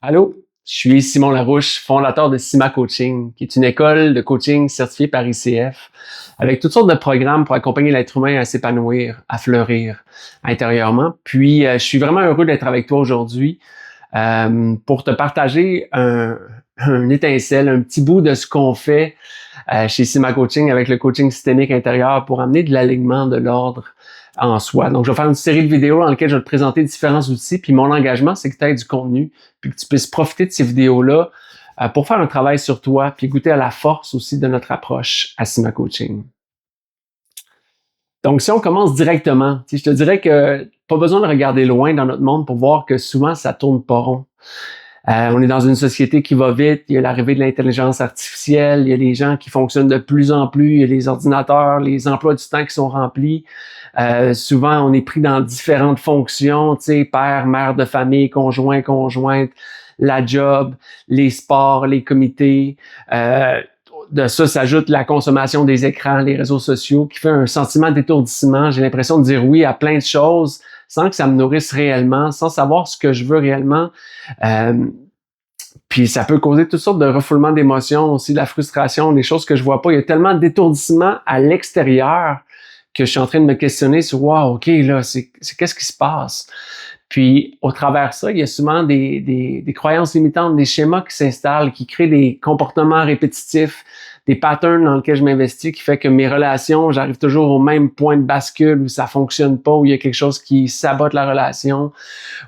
Allô, je suis Simon Larouche, fondateur de Cima Coaching, qui est une école de coaching certifiée par ICF, avec toutes sortes de programmes pour accompagner l'être humain à s'épanouir, à fleurir intérieurement. Puis, je suis vraiment heureux d'être avec toi aujourd'hui pour te partager un étincelle, un petit bout de ce qu'on fait chez Cima Coaching avec le coaching systémique intérieur pour amener de l'alignement, de l'ordre en soi. Donc, je vais faire une série de vidéos dans lesquelles je vais te présenter différents outils. Puis mon engagement, c'est que tu aies du contenu, puis que tu puisses profiter de ces vidéos-là pour faire un travail sur toi, puis goûter à la force aussi de notre approche à Cima Coaching. Donc, si on commence directement, je te dirais que pas besoin de regarder loin dans notre monde pour voir que souvent, ça tourne pas rond. On est dans une société qui va vite, il y a l'arrivée de l'intelligence artificielle, il y a des gens qui fonctionnent de plus en plus, il y a les ordinateurs, les emplois du temps qui sont remplis. Souvent, on est pris dans différentes fonctions, tu sais, père, mère de famille, conjoint, conjointe, la job, les sports, les comités. De ça s'ajoute la consommation des écrans, les réseaux sociaux, qui fait un sentiment d'étourdissement. J'ai l'impression de dire oui à plein de choses sans que ça me nourrisse réellement, sans savoir ce que je veux réellement. Puis ça peut causer toutes sortes de refoulements d'émotions, aussi de la frustration, des choses que je vois pas. Il y a tellement d'étourdissement à l'extérieur que je suis en train de me questionner sur « wow, OK, là, c'est qu'est-ce qui se passe? » Puis, au travers de ça, il y a souvent des croyances limitantes, des schémas qui s'installent, qui créent des comportements répétitifs, des patterns dans lesquels je m'investis, qui fait que mes relations, j'arrive toujours au même point de bascule où ça fonctionne pas, où il y a quelque chose qui sabote la relation,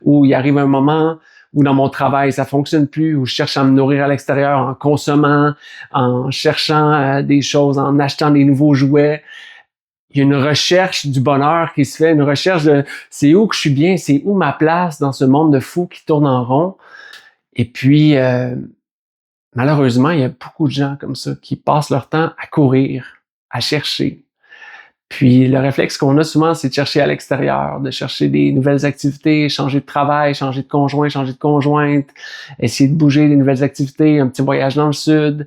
où il arrive un moment où dans mon travail, ça fonctionne plus, où je cherche à me nourrir à l'extérieur en consommant, en cherchant des choses, en achetant des nouveaux jouets. Il y a une recherche du bonheur qui se fait, une recherche de c'est où que je suis bien, c'est où ma place dans ce monde de fous qui tourne en rond. Et puis, malheureusement, il y a beaucoup de gens comme ça qui passent leur temps à courir, à chercher. Puis le réflexe qu'on a souvent, c'est de chercher à l'extérieur, de chercher des nouvelles activités, changer de travail, changer de conjoint, changer de conjointe, essayer de bouger des nouvelles activités, un petit voyage dans le sud.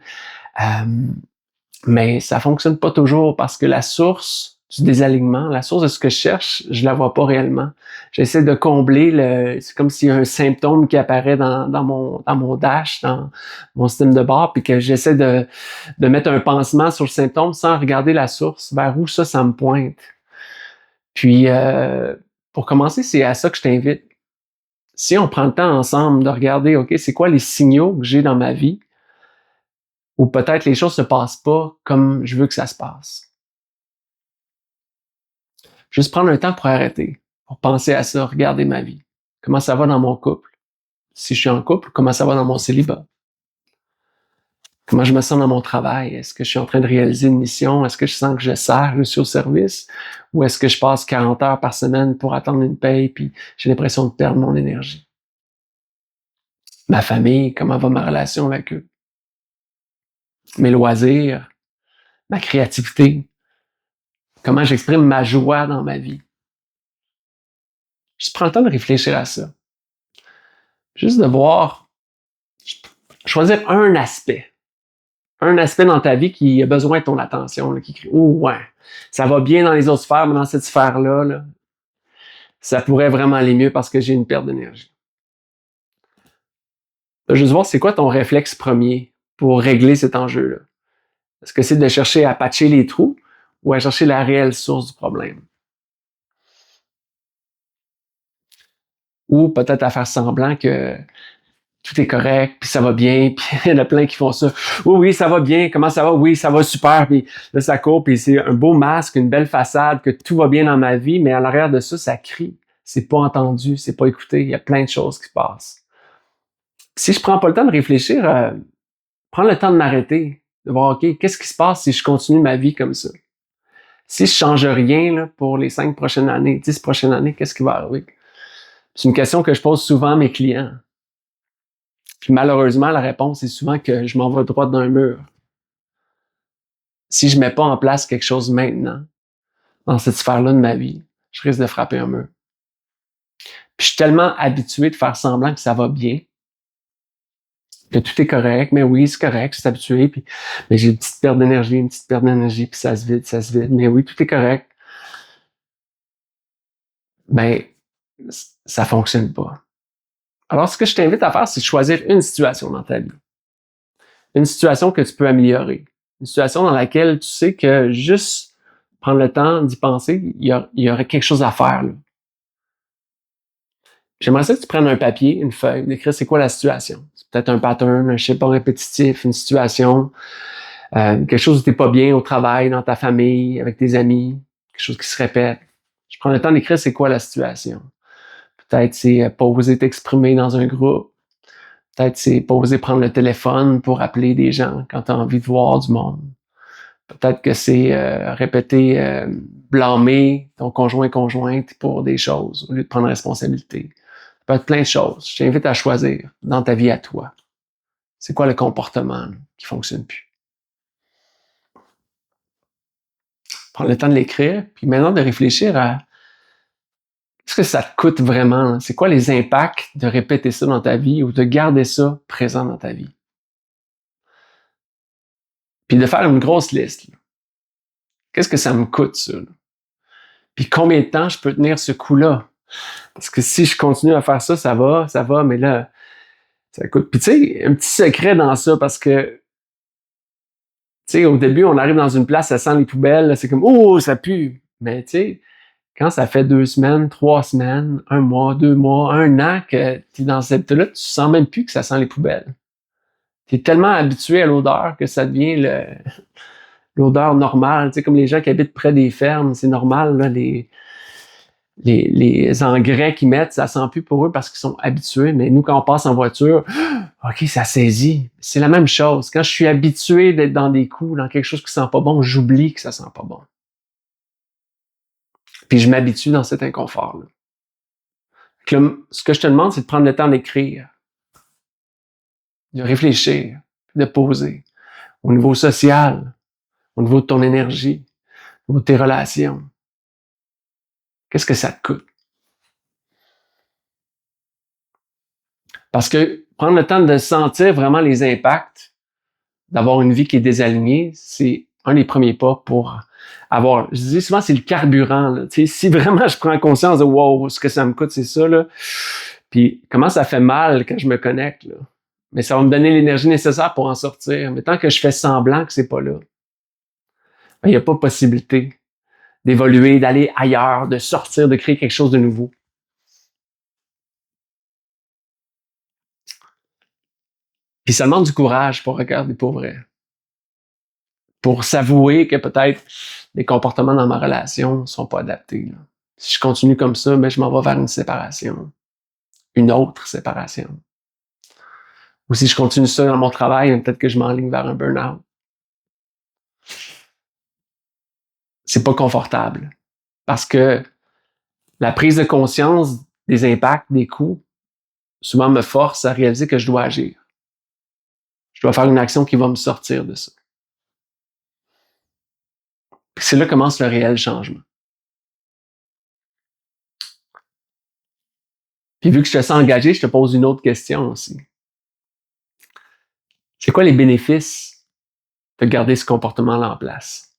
Mais ça fonctionne pas toujours parce que la source du désalignement, la source de ce que je cherche, je la vois pas réellement. J'essaie de combler c'est comme s'il y a un symptôme qui apparaît dans mon dash, dans mon système de bord, puis que j'essaie de mettre un pansement sur le symptôme sans regarder la source, vers où ça me pointe. Puis, pour commencer, c'est à ça que je t'invite. Si on prend le temps ensemble de regarder, OK, c'est quoi les signaux que j'ai dans ma vie, ou peut-être les choses se passent pas comme je veux que ça se passe. Juste prendre un temps pour arrêter, pour penser à ça, regarder ma vie. Comment ça va dans mon couple? Si je suis en couple, comment ça va dans mon célibat? Comment je me sens dans mon travail? Est-ce que je suis en train de réaliser une mission? Est-ce que je sens que je sers, je suis au service? Ou est-ce que je passe 40 heures par semaine pour attendre une paye puis j'ai l'impression de perdre mon énergie? Ma famille, comment va ma relation avec eux? Mes loisirs, ma créativité, comment j'exprime ma joie dans ma vie? Juste prends le temps de réfléchir à ça. Juste de voir, choisir un aspect dans ta vie qui a besoin de ton attention, là, qui crie « Oh ouais, ça va bien dans les autres sphères, mais dans cette sphère-là, là, ça pourrait vraiment aller mieux parce que j'ai une perte d'énergie. » Juste voir c'est quoi ton réflexe premier pour régler cet enjeu-là. Est-ce que c'est de chercher à patcher les trous ou à chercher la réelle source du problème? Ou peut-être à faire semblant que tout est correct, puis ça va bien, puis il y en a plein qui font ça. Oui, ça va bien, comment ça va? Oui, ça va super, puis là, ça court, puis c'est un beau masque, une belle façade, que tout va bien dans ma vie, mais à l'arrière de ça, ça crie. C'est pas entendu, c'est pas écouté, il y a plein de choses qui se passent. Si je prends pas le temps de réfléchir, prendre le temps de m'arrêter, de voir, OK, qu'est-ce qui se passe si je continue ma vie comme ça? Si je change rien là, pour les 5 prochaines années, 10 prochaines années, qu'est-ce qui va arriver? C'est une question que je pose souvent à mes clients. Puis malheureusement, la réponse est souvent que je m'en vais droit dans un mur. Si je mets pas en place quelque chose maintenant, dans cette sphère-là de ma vie, je risque de frapper un mur. Puis je suis tellement habitué de faire semblant que ça va bien, que tout est correct, mais oui, c'est correct, je suis habitué, puis mais j'ai une petite perte d'énergie, puis ça se vide, mais oui, tout est correct. Ben, ça fonctionne pas. Alors, ce que je t'invite à faire, c'est de choisir une situation dans ta vie. Une situation que tu peux améliorer. Une situation dans laquelle tu sais que juste prendre le temps d'y penser, il y aurait quelque chose à faire, là. J'aimerais ça que tu prennes un papier, une feuille, d'écrire c'est quoi la situation. C'est peut-être un pattern, un schéma répétitif, une situation, quelque chose où t'es pas bien au travail, dans ta famille, avec tes amis, quelque chose qui se répète. Je prends le temps d'écrire c'est quoi la situation. Peut-être c'est pas oser t'exprimer dans un groupe. Peut-être c'est pas oser prendre le téléphone pour appeler des gens quand tu as envie de voir du monde. Peut-être que c'est répéter, blâmer ton conjointe pour des choses au lieu de prendre responsabilité. Ça peut être plein de choses. Je t'invite à choisir dans ta vie à toi. C'est quoi le comportement là, qui fonctionne plus? Prends le temps de l'écrire, puis maintenant de réfléchir à est-ce que ça te coûte vraiment? Là? C'est quoi les impacts de répéter ça dans ta vie ou de garder ça présent dans ta vie? Puis de faire une grosse liste. Là. Qu'est-ce que ça me coûte, ça? Là? Puis combien de temps je peux tenir ce coup-là? Parce que si je continue à faire ça, ça va, mais là, ça coûte. Puis tu sais, un petit secret dans ça, parce que, tu sais, au début, on arrive dans une place, ça sent les poubelles, là, c'est comme, oh, ça pue. Mais tu sais, quand ça fait 2 semaines, 3 semaines, 1 mois, 2 mois, 1 an que tu es dans cette là, tu sens même plus que ça sent les poubelles. Tu es tellement habitué à l'odeur que ça devient l'odeur normale. Tu sais, comme les gens qui habitent près des fermes, c'est normal, là, les engrais qu'ils mettent, ça sent plus pour eux parce qu'ils sont habitués. Mais nous, quand on passe en voiture, OK, ça saisit. C'est la même chose. Quand je suis habitué d'être dans des coups, dans quelque chose qui sent pas bon, j'oublie que ça sent pas bon. Puis je m'habitue dans cet inconfort-là. Ce que je te demande, c'est de prendre le temps d'écrire, de réfléchir, de poser. Au niveau social, au niveau de ton énergie, au niveau de tes relations. Qu'est-ce que ça te coûte? Parce que prendre le temps de sentir vraiment les impacts d'avoir une vie qui est désalignée, c'est un des premiers pas pour avoir, je dis souvent, c'est le carburant, là. Tu sais, si vraiment je prends conscience de, wow, ce que ça me coûte, c'est ça, là. Puis, comment ça fait mal quand je me connecte, là. Mais ça va me donner l'énergie nécessaire pour en sortir. Mais tant que je fais semblant que c'est pas là, ben, il n'y a pas possibilité d'évoluer, d'aller ailleurs, de sortir, de créer quelque chose de nouveau. Puis ça demande du courage pour regarder pour vrai. Pour s'avouer que peut-être les comportements dans ma relation ne sont pas adaptés. Là. Si je continue comme ça, ben, je m'en vais vers une séparation. Une autre séparation. Ou si je continue ça dans mon travail, peut-être que je m'enligne vers un burn-out. C'est pas confortable. Parce que la prise de conscience des impacts, des coûts, souvent me force à réaliser que je dois agir. Je dois faire une action qui va me sortir de ça. Puis c'est là que commence le réel changement. Puis vu que je te sens engagé, je te pose une autre question aussi. C'est quoi les bénéfices de garder ce comportement-là en place?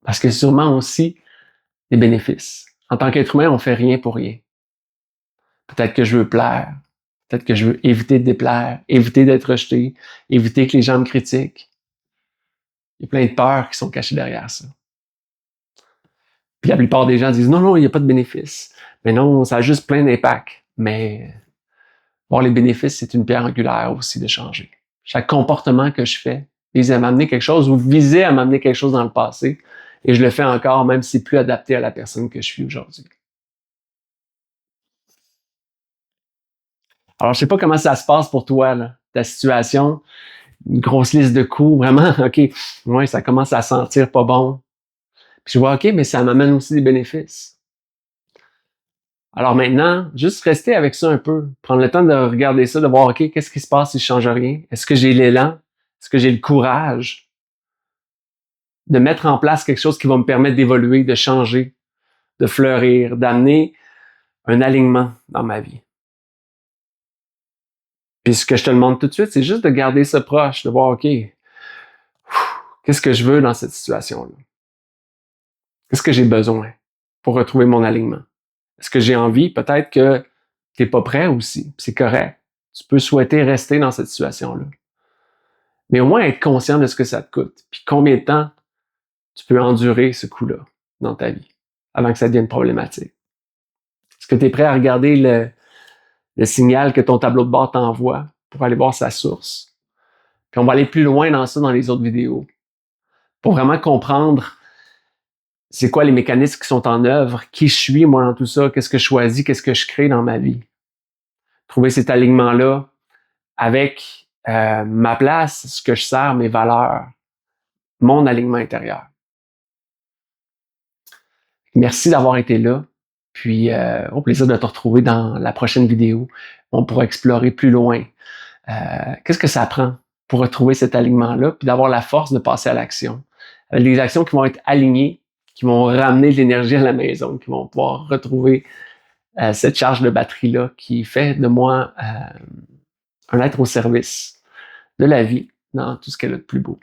Parce que sûrement aussi des bénéfices. En tant qu'être humain, on fait rien pour rien. Peut-être que je veux plaire. Peut-être que je veux éviter de déplaire, éviter d'être rejeté, éviter que les gens me critiquent. Il y a plein de peurs qui sont cachées derrière ça. Puis la plupart des gens disent non, il n'y a pas de bénéfices. Mais non, ça a juste plein d'impacts. Mais voir les bénéfices, c'est une pierre angulaire aussi de changer. Chaque comportement que je fais vise à m'amener quelque chose ou visait à m'amener quelque chose dans le passé. Et je le fais encore, même si c'est plus adapté à la personne que je suis aujourd'hui. Alors, je sais pas comment ça se passe pour toi, là, ta situation. Une grosse liste de coûts, vraiment, OK, ouais, ça commence à sentir pas bon. Puis je vois, OK, mais ça m'amène aussi des bénéfices. Alors maintenant, juste rester avec ça un peu. Prendre le temps de regarder ça, de voir, OK, qu'est-ce qui se passe si je change rien? Est-ce que j'ai l'élan? Est-ce que j'ai le courage de mettre en place quelque chose qui va me permettre d'évoluer, de changer, de fleurir, d'amener un alignement dans ma vie? Puis ce que je te demande tout de suite, c'est juste de garder ça proche, de voir, OK, qu'est-ce que je veux dans cette situation-là? Qu'est-ce que j'ai besoin pour retrouver mon alignement? Est-ce que j'ai envie peut-être que t'es pas prêt aussi, c'est correct. Tu peux souhaiter rester dans cette situation-là. Mais au moins être conscient de ce que ça te coûte, puis combien de temps tu peux endurer ce coup-là dans ta vie avant que ça devienne problématique. Est-ce que tu es prêt à regarder le signal que ton tableau de bord t'envoie pour aller voir sa source? Puis on va aller plus loin dans ça dans les autres vidéos pour vraiment comprendre c'est quoi les mécanismes qui sont en œuvre, qui je suis moi dans tout ça, qu'est-ce que je choisis, qu'est-ce que je crée dans ma vie. Trouver cet alignement-là avec ma place, ce que je sers, mes valeurs, mon alignement intérieur. Merci d'avoir été là. Puis, au plaisir de te retrouver dans la prochaine vidéo. On pourra explorer plus loin. Qu'est-ce que ça prend pour retrouver cet alignement-là, puis d'avoir la force de passer à l'action. Avec des actions qui vont être alignées, qui vont ramener de l'énergie à la maison, qui vont pouvoir retrouver cette charge de batterie-là qui fait de moi un être au service de la vie dans tout ce qu'elle a de plus beau.